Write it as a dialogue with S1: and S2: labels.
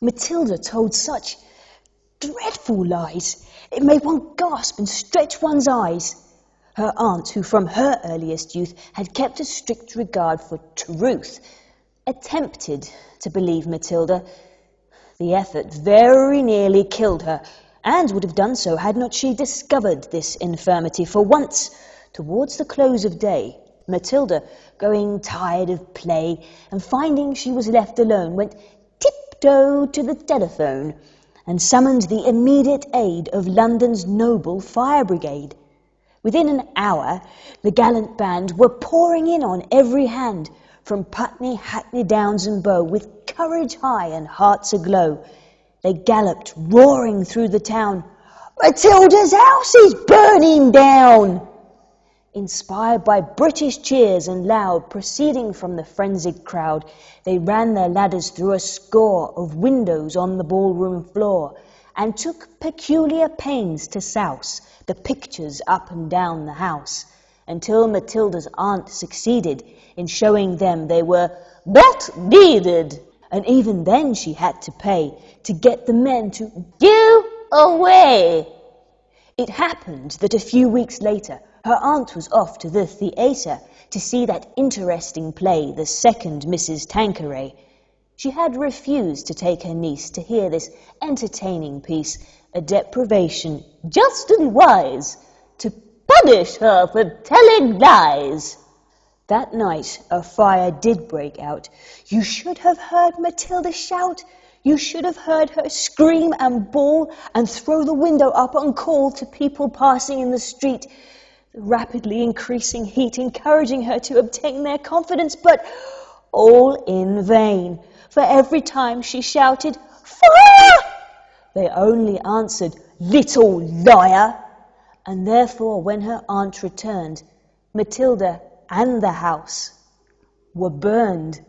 S1: Matilda told such dreadful lies, it made one gasp and stretch one's eyes. Her aunt, who from her earliest youth had kept a strict regard for truth, attempted to believe Matilda. The effort very nearly killed her, and would have done so had not she discovered this infirmity. For once, towards the close of day, Matilda, growing tired of play and finding she was left alone, went tiptoe to the telephone and summoned the immediate aid of London's noble fire brigade. Within an hour, the gallant band were pouring in on every hand, from Putney, Hackney, Downs and Bow, with courage high and hearts aglow. They galloped, roaring through the town. "Matilda's house is burning down!" Inspired by British cheers and loud, proceeding from the frenzied crowd, they ran their ladders through a score of windows on the ballroom floor, and took peculiar pains to souse the pictures up and down the house, until Matilda's aunt succeeded in showing them they were not needed, and even then she had to pay to get the men to go away. It happened that a few weeks later her aunt was off to the theatre to see that interesting play, The Second Mrs. Tanqueray. She had refused to take her niece to hear this entertaining piece, a deprivation just and wise, to punish her for telling lies. That night a fire did break out. You should have heard Matilda shout. You should have heard her scream and bawl and throw the window up and call to people passing in the street, the rapidly increasing heat encouraging her to obtain their confidence, but all in vain. For every time she shouted, "Fire!" they only answered, "Little liar!" And therefore, when her aunt returned, Matilda and the house were burned.